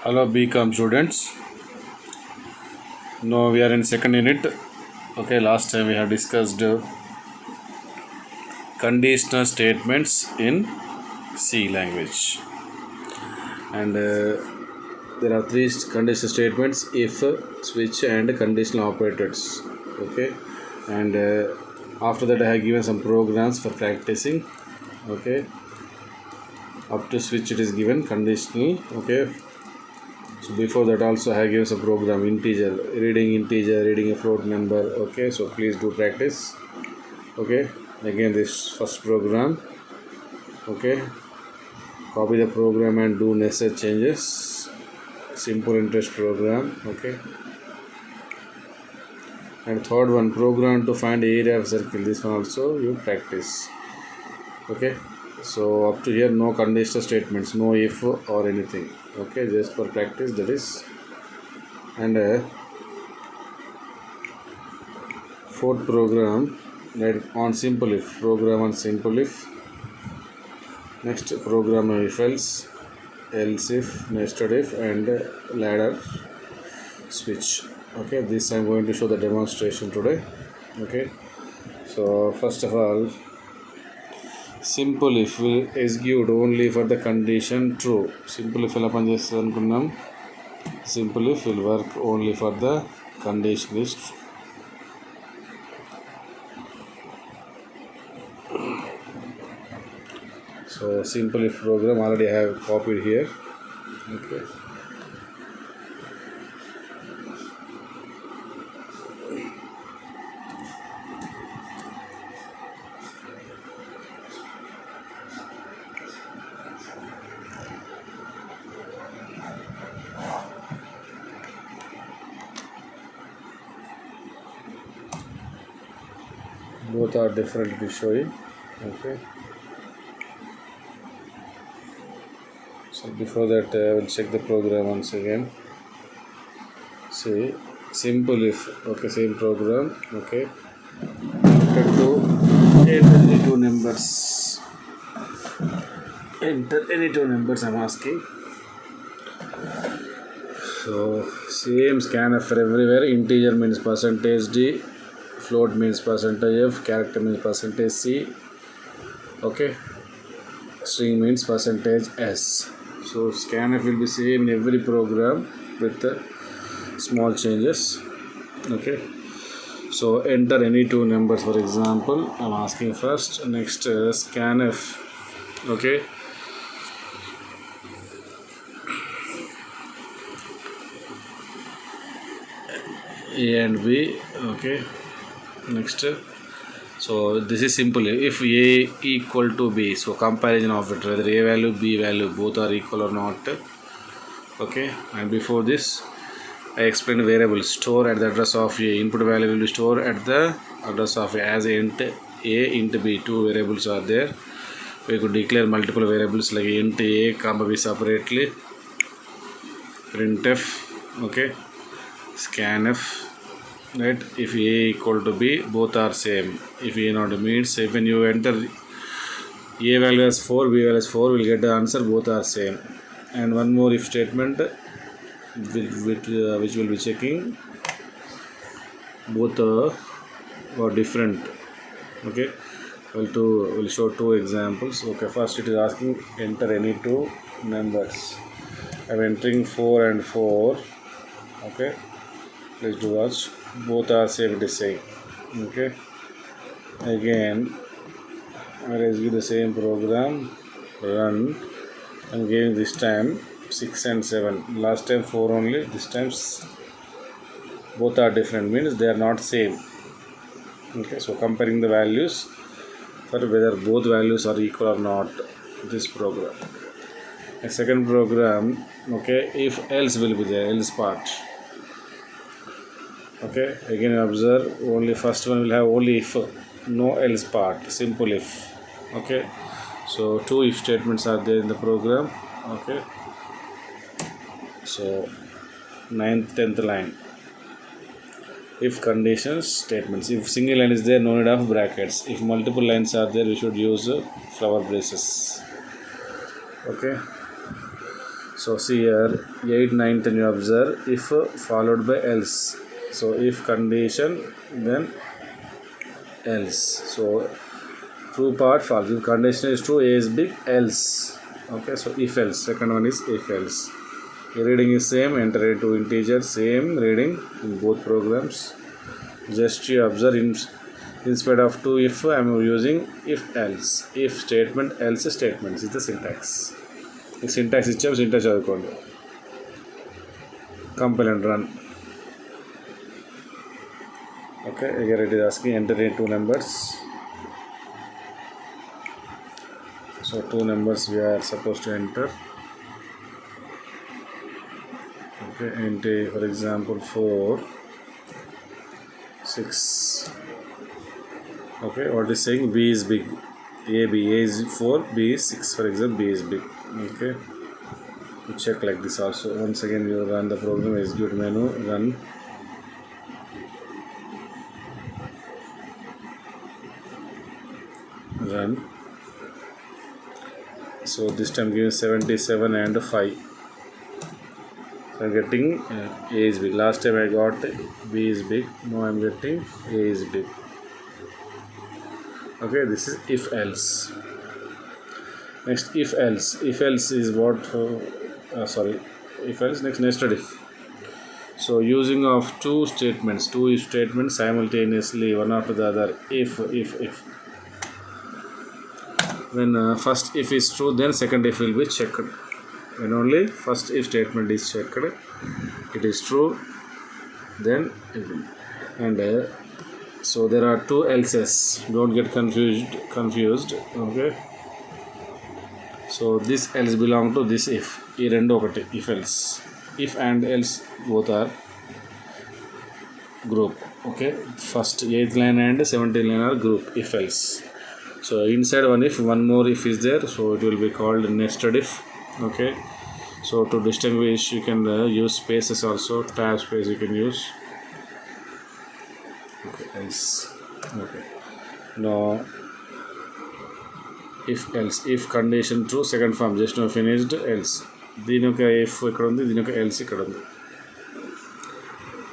Hello BCom students. Now we are in second unit. Okay, last time we have discussed conditional statements in C language, and there are three conditional statements: if, switch, and conditional operators. Okay, and after that I have given some programs for practicing. Okay, up to switch it is given conditional. Okay. So before that also I have given some program integer, reading a float number. Okay, so please do practice. Okay, again this first program. Okay, copy the program and do necessary changes. Simple interest program. Okay, and third one, program to find area of circle. This one also you practice. Okay, so up to here no conditional statements, no if or anything. Okay, just for practice, that is. And fourth program, that on simple if, program on simple if. Next program if else if, nested if, and ladder switch. Okay, this I'm going to show the demonstration today. Okay, so first of all, simple if will execute only for the condition true. Simple if ఎలా పనిచేస్తుంది అనుకున్నాం. Simple if will work only for the condition is true. So simple if program already I have copied here. Okay, both are different to show you. Okay, so before that I will check the program once again. See, simple if. Okay, same program. Okay, to enter any two numbers. Enter any two numbers I'm asking. So same scanf for everywhere. Integer means percentage D, float means percentage F, character means percentage C. Okay, string means percentage S. So scanf will be same in every program with small changes. Okay, so enter any two numbers, for example I'm asking first. Next scanf. Okay, A and B. Okay, next, so this is simple if A equal to B, so comparison of it, whether A value B value both are equal or not. Okay, and before this I explained variable store at the address of A. Input value will be stored at the address of A as int A, int B. Two variables are there. We could declare multiple variables like int A, comma B separately, printf. Okay, scanf. Right, if A equal to B, both are same. If A not means, if when you enter A value as 4, B value as 4, will get the answer, both are same. And one more if statement which will be checking both are different. Okay, we'll show two examples. Okay, first it is asking enter any two numbers. I'm entering 4 and 4. Okay, please do watch. Both are same, it is saying. Okay, again I will execute the same program, run. I'm giving this time 6 and 7. Last time 4 only, this time both are different, means they are not same. Okay, so comparing the values for whether both values are equal or not, this program. A second program, okay, if else will be there, else part. Okay, again observe, only first one will have only if, no else part, simple if. Okay, so two if statements are there in the program. Okay, so 9th 10th line, if conditions statements. If single line is there, no need of brackets. If multiple lines are there, we should use flower braces. Okay, So see here 8, 9, 10 you observe if followed by else. So if condition then else. So true part false. If condition is true, A is big, else. Okay, so if else. Second one is if else. The reading is same, enter into integer, same reading in both programs. Just you observe instead of to if I am using if else. If statement, else statements is the syntax. The syntax ఇచ్చాము, syntax చదువుకోండి. Compile and run. Okay, here it is asking enter in two numbers. So two numbers we are supposed to enter. Okay, enter for example 4, 6. Okay, what is saying? B is big. A is 4, B is 6. For example, B is big. Okay, you check like this also. Once again, you run the program, execute menu, run. So this time given 77 and 5. So I'm getting A is big. Last time I got B is big. Now I'm getting A is big. Okay, this is if else. Next if else. If else is what? If else. Next nested if. So using of two statements, two if statements simultaneously, one after the other. If. When first if is true, then second if will be checked. When only first if statement is checked, it is true, then it will. And so there are two else's. Don't get confused. Okay. So this else belong to this if. ఈ రెండు ఒకటి if else. If and else both are group. Okay. First 8th line and 17th line are group if else. So inside one if, one more if is there. So it will be called nested if. Okay. So to distinguish, you can use spaces also. Tab space you can use. Okay. Else. Okay. Now if else, if condition true, second form just now finished else. దీని యొక్క if ఇక్కడ ఉంది, దీని యొక్క else ఇక్కడ ఉంది.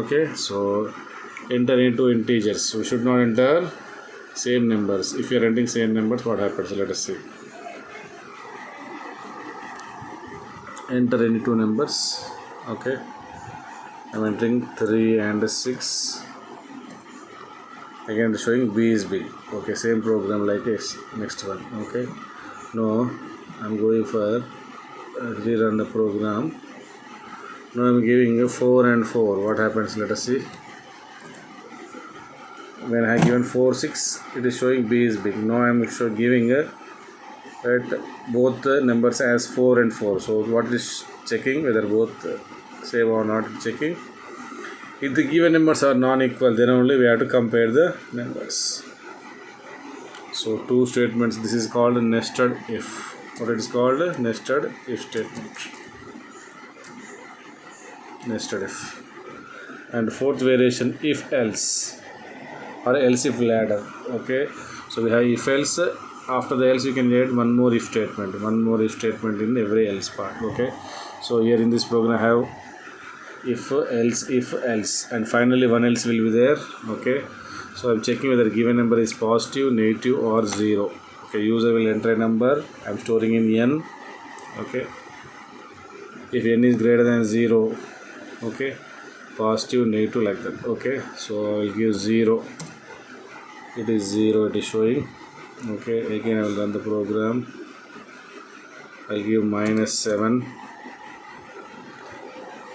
Okay, so enter into integers. We should not enter same numbers. If you are entering same numbers, what happens? Let us see. Enter any two numbers. Okay, I'm entering 3 and 6. Again showing B is big. Okay, same program like this. Next one. Okay, no, I'm going for rerun the program. Now I'm giving a 4 and 4. What happens? Let us see. When I given 4, 6, it is showing B is big. Now I'm giving both numbers as 4 and 4. So what is checking whether both same or not? Checking. If the given numbers are non-equal, then only we have to compare the numbers. So two statements. This is called nested if. What it is called? Nested if statement. Nested if. And fourth variation, if else or else if ladder. Okay. So we have if else. After the else you can add one more if statement. One more if statement in every else part. Okay. So here in this program I have if else, and finally one else will be there. Okay, so I'm checking whether given number is positive, negative or 0. Okay, user will enter a number. I'm storing in n. Okay, if n is greater than 0, okay, positive, negative, like that. Okay, so I will give 0. It is 0, it is showing. Okay, again I will run the program. I'll give -7.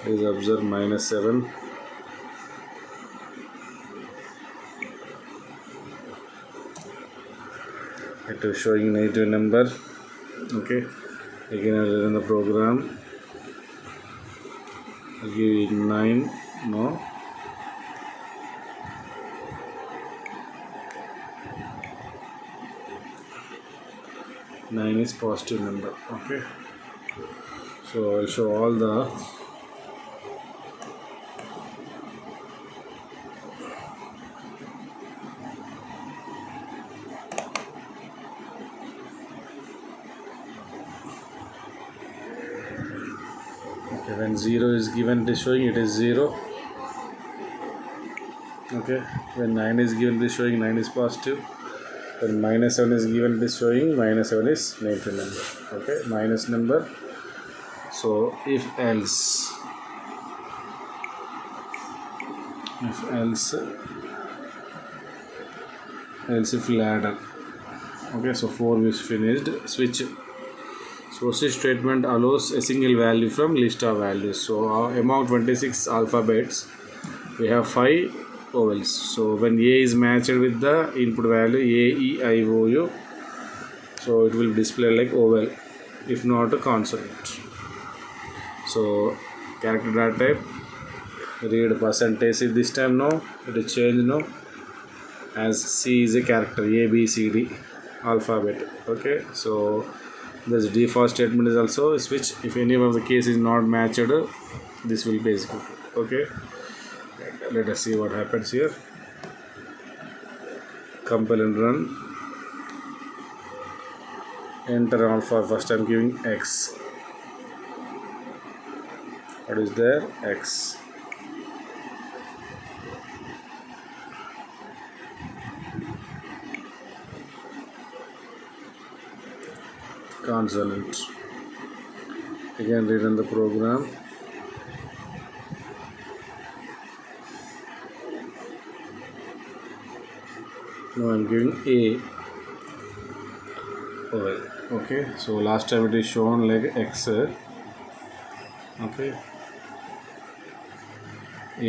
Please observe -7. It is showing negative number. Okay, again I will run the program. I'll give 9. No, nine is positive number. Okay, so I'll show all the Okay, when 0 is given, it is showing it is 0. Okay, when 9 is given, it is showing 9 is positive. When -7 is given, it is showing -7 is negative number. Okay, minus number. So if else if ladder. Okay, so 4 is finished. Switch. So switch statement allows a single value from list of values. So among 26 alphabets, we have 5 vowels. So when A is matched with the input value A, E, I, O, U, so it will display like vowel, if not a consonant. So character data type, read percentage if this time no, it is changed no, as C is a character A, B, C, D alphabet. Okay, so this default statement is also switch. If any of the case is not matched, this will be executed. Okay, let us see what happens here. Compile and run. Enter alpha. First I'm giving X. What is there? X. Consonant. Again rerun the program. Now I'm giving A. Okay, so last time it is shown like X. Okay,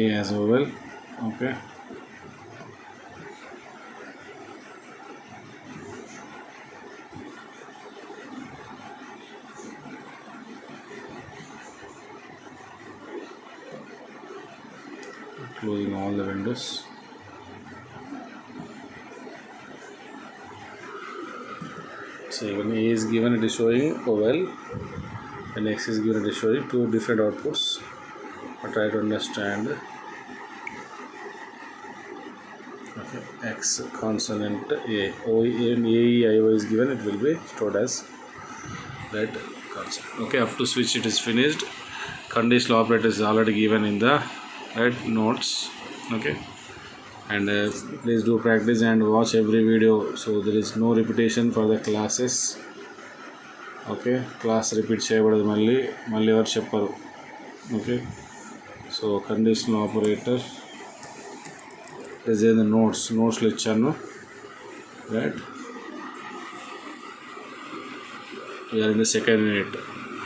A as well. Okay, closing all the windows. So when A is given, it is showing vowel, and X is given, it is showing two different outputs. I try to understand. Okay, X consonant A, O, and A, E, I, O is given, it will be stored as that consonant. Okay, up to switch it is finished. Conditional operator is already given in the right notes. Okay, and please do practice and watch every video, so there is no repetition for the classes. Okay, class repeat చేయబడదు మళ్ళీ ఎవరు చెప్పరు. Okay, so conditional operator is in the నోట్స్లో ఇచ్చాను. Right, we are in the second unit.